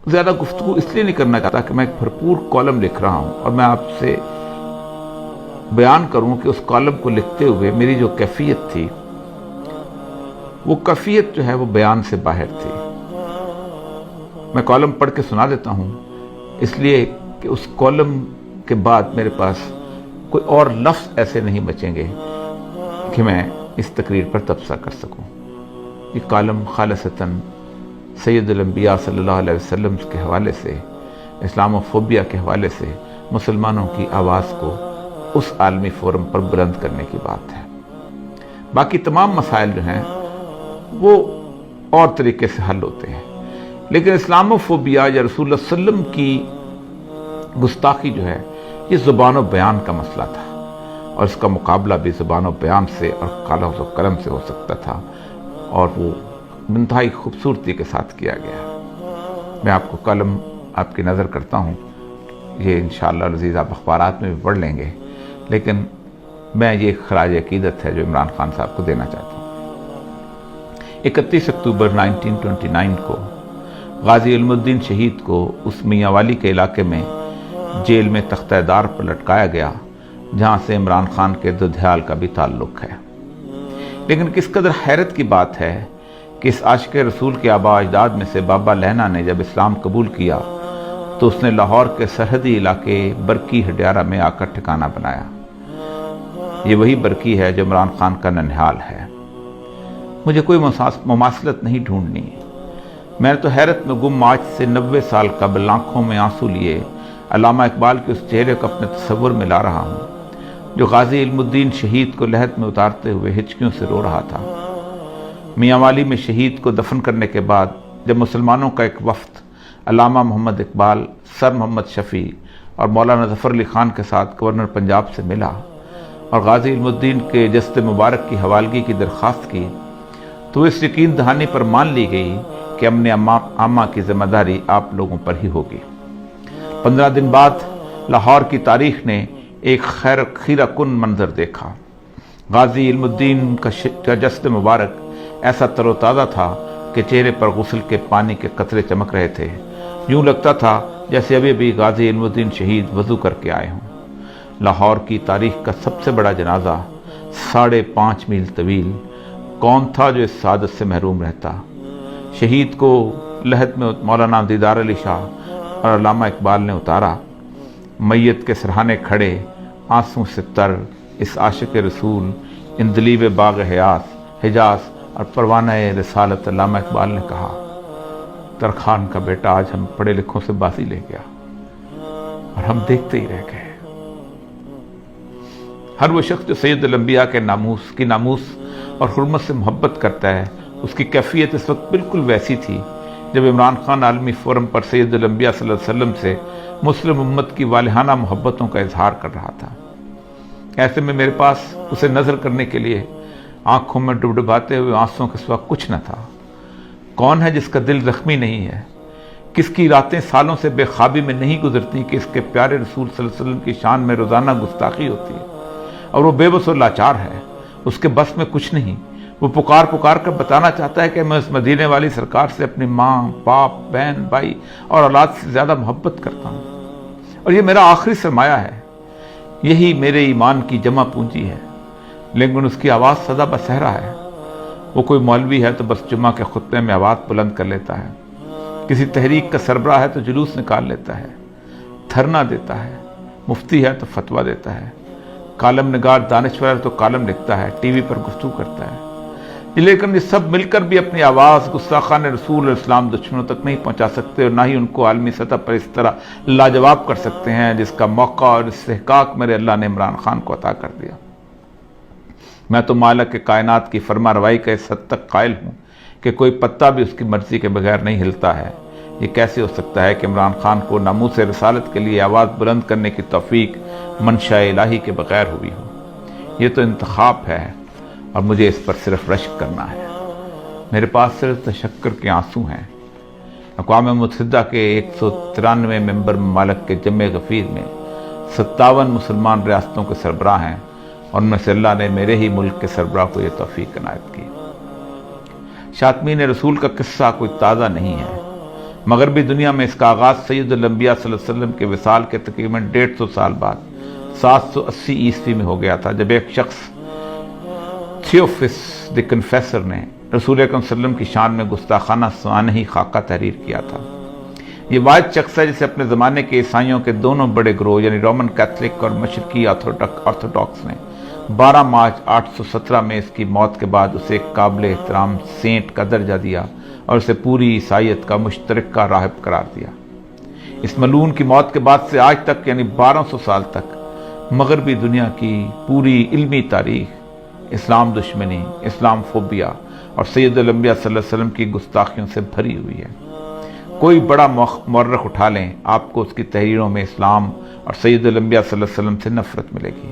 زیادہ گفتگو اس لیے نہیں کرنا چاہتا کہ میں ایک بھرپور کالم لکھ رہا ہوں اور میں آپ سے بیان کروں کہ اس کالم کو لکھتے ہوئے میری جو کیفیت تھی وہ کیفیت جو ہے وہ بیان سے باہر تھی۔ میں کالم پڑھ کے سنا دیتا ہوں اس لیے کہ اس کالم کے بعد میرے پاس کوئی اور لفظ ایسے نہیں بچیں گے کہ میں اس تقریر پر تبصرہ کر سکوں۔ یہ کالم خالصتاً سید الانبیاء صلی اللہ علیہ وسلم کے حوالے سے، اسلام و فوبیا کے حوالے سے مسلمانوں کی آواز کو اس عالمی فورم پر بلند کرنے کی بات ہے۔ باقی تمام مسائل جو ہیں وہ اور طریقے سے حل ہوتے ہیں، لیکن اسلام و فوبیا یا رسول اللہ صلی اللہ علیہ وسلم کی گستاخی جو ہے یہ زبان و بیان کا مسئلہ تھا، اور اس کا مقابلہ بھی زبان و بیان سے اور قلم و قلم سے ہو سکتا تھا، اور وہ انتہائی خوبصورتی کے ساتھ کیا گیا۔ میں آپ کو کالم آپ کی نظر کرتا ہوں، یہ انشاءاللہ العزیز آپ اخبارات میں بھی پڑھ لیں گے، لیکن میں یہ خراج عقیدت ہے جو عمران خان صاحب کو دینا چاہتا ہوں۔ 31 اکتوبر 1929 کو غازی علم الدین شہید کو اس میاں والی کے علاقے میں جیل میں تختہ دار پر لٹکایا گیا، جہاں سے عمران خان کے دودھیال کا بھی تعلق ہے۔ لیکن کس قدر حیرت کی بات ہے کہ اس عاشق رسول کے آباء اجداد میں سے بابا لہنا نے جب اسلام قبول کیا تو اس نے لاہور کے سرحدی علاقے برکی ہڈیارہ میں آ کر ٹھکانہ بنایا۔ یہ وہی برکی ہے جو عمران خان کا ننہال ہے۔ مجھے کوئی مماثلت نہیں ڈھونڈنی، میں تو حیرت میں گم آج سے 90 سال قبل آنکھوں میں آنسو لیے علامہ اقبال کے اس چہرے کو اپنے تصور میں لا رہا ہوں جو غازی علم الدین شہید کو لحد میں اتارتے ہوئے ہچکیوں سے رو رہا تھا۔ میاں والی میں شہید کو دفن کرنے کے بعد جب مسلمانوں کا ایک وفد علامہ محمد اقبال، سر محمد شفیع اور مولانا ظفر علی خان کے ساتھ گورنر پنجاب سے ملا اور غازی علم الدین کے جسد مبارک کی حوالگی کی درخواست کی تو اس یقین دہانی پر مان لی گئی کہ امن عامہ کی ذمہ داری آپ لوگوں پر ہی ہوگی۔ 15 دن بعد لاہور کی تاریخ نے ایک خیرہ کن منظر دیکھا۔ غازی علم الدین کا جسد مبارک ایسا تر و تازہ تھا کہ چہرے پر غسل کے پانی کے قطرے چمک رہے تھے، یوں لگتا تھا جیسے ابھی بھی غازی علم الدین شہید وضو کر کے آئے ہوں۔ لاہور کی تاریخ کا سب سے بڑا جنازہ 5.5 میل طویل، کون تھا جو اس سعادت سے محروم رہتا؟ شہید کو لحد میں مولانا دیدار علی شاہ اور علامہ اقبال نے اتارا۔ میت کے سرہانے کھڑے آنسوں سے تر اس عاشق رسول اندلیب باغ حجاز اور پروانہ رسالت علامہ اقبال نے کہا، ترخان کا بیٹا آج ہم پڑھے لکھوں سے بازی لے گیا اور ہم دیکھتے ہی رہ گئے۔ ہر وہ شخص جو سید الانبیاء کے ناموس اور حرمت سے محبت کرتا ہے، اس کی کیفیت اس وقت بالکل ویسی تھی جب عمران خان عالمی فورم پر سید الانبیاء صلی اللہ علیہ وسلم سے مسلم امت کی والہانہ محبتوں کا اظہار کر رہا تھا۔ ایسے میں میرے پاس اسے نظر کرنے کے لیے آنکھوں میں ڈبڈباتے ہوئے آنسوں کے سوا کچھ نہ تھا۔ کون ہے جس کا دل زخمی نہیں ہے؟ کس کی راتیں سالوں سے بے خوابی میں نہیں گزرتی کہ اس کے پیارے رسول صلی اللہ علیہ وسلم کی شان میں روزانہ گستاخی ہوتی ہے اور وہ بے بس و لاچار ہے، اس کے بس میں کچھ نہیں۔ وہ پکار کر بتانا چاہتا ہے کہ میں اس مدینے والی سرکار سے اپنی ماں، باپ، بہن، بھائی اور اولاد سے زیادہ محبت کرتا ہوں، اور یہ میرا آخری سرمایہ ہے، یہی میرے ایمان کی جمع پونجی ہے۔ لیکن اس کی آواز سدا بصہرا ہے۔ وہ کوئی مولوی ہے تو بس جمعہ کے خطبے میں آواز بلند کر لیتا ہے، کسی تحریک کا سربراہ ہے تو جلوس نکال لیتا ہے، دھرنا دیتا ہے، مفتی ہے تو فتویٰ دیتا ہے، کالم نگار دانشور ہے تو کالم لکھتا ہے، ٹی وی پر گفتگو کرتا ہے۔ لیکن یہ سب مل کر بھی اپنی آواز گستاخان رسول اور اسلام دشمنوں تک نہیں پہنچا سکتے، اور نہ ہی ان کو عالمی سطح پر اس طرح لاجواب کر سکتے ہیں جس کا موقع اور استحقاق میرے اللہ نے عمران خان کو عطا کر دیا۔ میں تو مالک کائنات کی فرما روائی کا اس حد تک قائل ہوں کہ کوئی پتا بھی اس کی مرضی کے بغیر نہیں ہلتا ہے۔ یہ کیسے ہو سکتا ہے کہ عمران خان کو ناموس رسالت کے لیے آواز بلند کرنے کی توفیق منشاء الہی کے بغیر ہوئی ہو؟ یہ تو انتخاب ہے اور مجھے اس پر صرف رشک کرنا ہے۔ میرے پاس صرف تشکر کے آنسو ہیں۔ اقوام متحدہ کے 193 ممبر ممالک کے جمع غفیر میں 57 مسلمان ریاستوں کے سربراہ ہیں، اور ان میں سے اللہ نے میرے ہی ملک کے سربراہ کو یہ توفیق عنایت کی۔ شاطمین رسول کا قصہ کوئی تازہ نہیں ہے، مغربی دنیا میں اس کا آغاز سید الانبیاء صلی اللہ علیہ وسلم کے وصال کے تقریباً 150 سال بعد 780 عیسوی میں ہو گیا تھا، جب ایک شخص تھیوفس دی کنفیسر نے رسول اکرم صلی اللہ علیہ وسلم کی شان میں گستاخانہ سوانحی خاکہ تحریر کیا تھا۔ یہ واحد شخص ہے جسے اپنے زمانے کے عیسائیوں کے دونوں بڑے گروہ یعنی رومن کیتھولک اور مشرقی آرتھوڈاکس نے 12 مارچ 817 میں اس کی موت کے بعد اسے ایک قابل احترام سینٹ کا درجہ دیا اور اسے پوری عیسائیت کا مشترکہ راہب قرار دیا۔ اس ملعون کی موت کے بعد سے آج تک یعنی 1200 سال تک مغربی دنیا کی پوری علمی تاریخ اسلام دشمنی، اسلام فوبیا اور سید الانبیاء صلی اللہ علیہ وسلم کی گستاخیوں سے بھری ہوئی ہے۔ کوئی بڑا مورخ اٹھا لیں، آپ کو اس کی تحریروں میں اسلام اور سید الانبیاء صلی اللہ علیہ وسلم سے نفرت ملے گی۔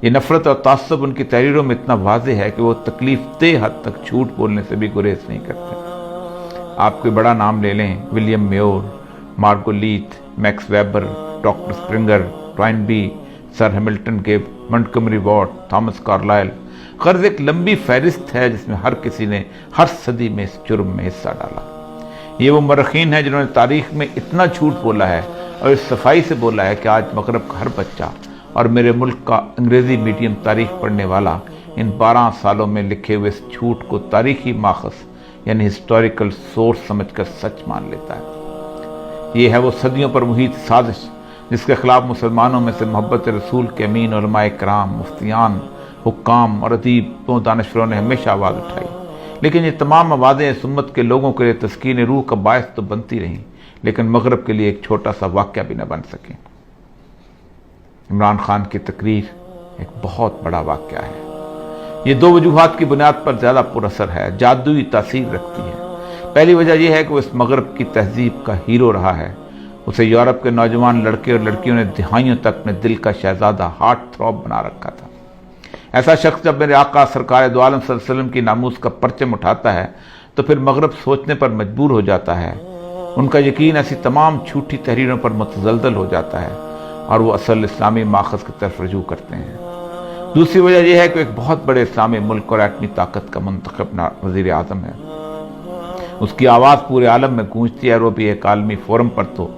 یہ نفرت اور تعصب ان کی تحریروں میں اتنا واضح ہے کہ وہ تکلیف دہ حد تک جھوٹ بولنے سے بھی گریز نہیں کرتے۔ آپ کوئی بڑا نام لے لیں، William Muir, Margoliouth, Max Weber, doctor Sprenger, Toynbee, sir Hamilton Gibb, Montgomery Watt, Thomas Carlyle, غرض ایک لمبی فہرست ہے جس میں ہر کسی نے ہر صدی میں اس جرم میں حصہ ڈالا۔ یہ وہ مورخین ہیں جنہوں نے تاریخ میں اتنا جھوٹ بولا ہے اور اس صفائی سے بولا ہے کہ آج مغرب کا ہر بچہ اور میرے ملک کا انگریزی میڈیم تاریخ پڑھنے والا ان 12 سالوں میں لکھے ہوئے اس جھوٹ کو تاریخی ماخذ یعنی ہسٹوریکل سورس سمجھ کر سچ مان لیتا ہے۔ یہ ہے وہ صدیوں پر محیط سازش جس کے خلاف مسلمانوں میں سے محبت رسول کے امین علماء کرام، مفتیان، حکام اور ادیب و دانشوروں نے ہمیشہ آواز اٹھائی، لیکن یہ تمام آوازیں اس امت کے لوگوں کے لیے تسکین روح کا باعث تو بنتی رہیں، لیکن مغرب کے لیے ایک چھوٹا سا واقعہ بھی نہ بن سکیں۔ عمران خان کی تقریر ایک بہت بڑا واقعہ ہے۔ یہ 2 وجوہات کی بنیاد پر زیادہ پر اثر ہے، جادوئی تاثیر رکھتی ہے۔ پہلی وجہ یہ ہے کہ وہ اس مغرب کی تہذیب کا ہیرو رہا ہے۔ اسے یورپ کے نوجوان لڑکے اور لڑکیوں نے دہائیوں تک اپنے دل کا شہزادہ، ہارٹ تھروب بنا رکھا تھا۔ ایسا شخص جب میرے آقا سرکار دو عالم صلی اللہ علیہ وسلم کی ناموس کا پرچم اٹھاتا ہے تو پھر مغرب سوچنے پر مجبور ہو جاتا ہے۔ ان کا یقین ایسی تمام جھوٹی تحریروں پر متزلزل ہو جاتا ہے اور وہ اصل اسلامی ماخذ کی طرف رجوع کرتے ہیں۔ دوسری وجہ یہ ہے کہ ایک بہت بڑے اسلامی ملک اور ایٹمی طاقت کا منتخب وزیر اعظم ہے۔ اس کی آواز پورے عالم میں گونجتی ہے اور وہ بھی ایک عالمی فورم پر، تو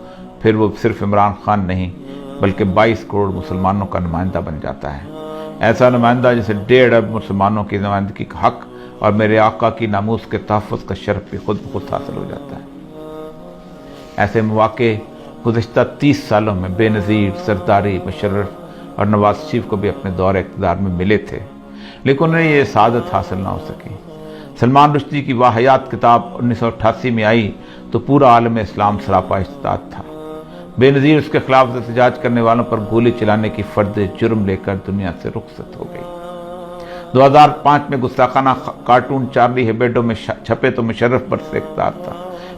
پھر وہ صرف عمران خان نہیں بلکہ 22 کروڑ مسلمانوں کا نمائندہ بن جاتا ہے۔ ایسا نمائندہ جسے 1.5 ارب مسلمانوں کی نمائندگی کا حق اور میرے آقا کی ناموس کے تحفظ کا شرف بھی خود بخود حاصل ہو جاتا ہے۔ ایسے مواقع گزشتہ 30 سالوں میں بے نظیر زرداری، مشرف اور نواز شریف کو بھی اپنے دور اقتدار میں ملے تھے، لیکن انہیں یہ سعادت حاصل نہ ہو سکی۔ سلمان رشدی کی واحیات کتاب 1988 میں آئی تو پورا عالم اسلام سراپا اشتعال تھا۔ بے نظیر اس کے خلاف احتجاج کرنے والوں پر گولی چلانے کی فرد جرم لے کر دنیا سے رخصت ہو گئی۔ 2005 میں گستاخانہ کارٹون چارلی ہیبیڈو میں چھپے تو مشرف برس اقتدار تھا،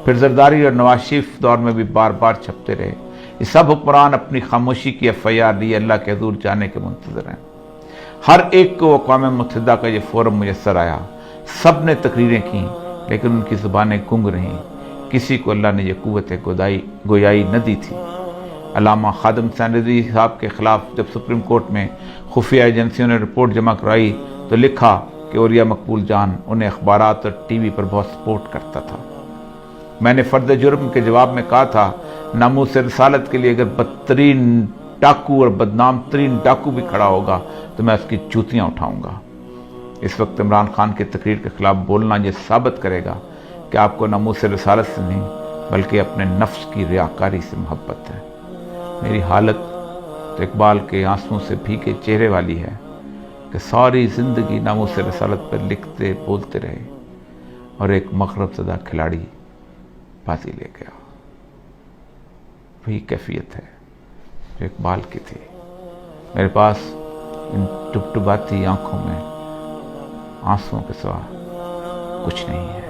پھر زرداری اور نواز شریف دور میں بھی بار بار چھپتے رہے۔ یہ سب حکمران اپنی خاموشی کی FIR لیے اللہ کے حضور جانے کے منتظر ہیں۔ ہر ایک کو اقوام متحدہ کا یہ فورم میسر آیا، سب نے تقریریں کیں لیکن ان کی زبانیں گنگ رہیں۔ کسی کو اللہ نے یہ قوت گویائی نہ دی تھی۔ علامہ خادم حسین رضوی صاحب کے خلاف جب سپریم کورٹ میں خفیہ ایجنسیوں نے رپورٹ جمع کرائی تو لکھا کہ اوریا مقبول جان انہیں اخبارات اور TV پر بہت سپورٹ کرتا تھا۔ میں نے فرد جرم کے جواب میں کہا تھا، ناموس رسالت کے لیے اگر بدترین ڈاکو اور بدنام ترین ڈاکو بھی کھڑا ہوگا تو میں اس کی جوتیاں اٹھاؤں گا۔ اس وقت عمران خان کی تقریر کے خلاف بولنا یہ ثابت کرے گا کہ آپ کو ناموس رسالت سے نہیں بلکہ اپنے نفس کی ریاکاری سے محبت ہے۔ میری حالت تو اقبال کے آنسوؤں سے بھیگے چہرے والی ہے کہ ساری زندگی ناموس رسالت پر لکھتے بولتے رہے اور ایک مغرب زدہ کھلاڑی بازی لے گیا۔ وہی کیفیت ہے جو اقبال کی تھی۔ میرے پاس ان ٹپٹپاتی آنکھوں میں آنسوؤں کے سوا کچھ نہیں ہے۔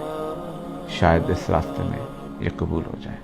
شاید اس راستے میں یہ قبول ہو جائے۔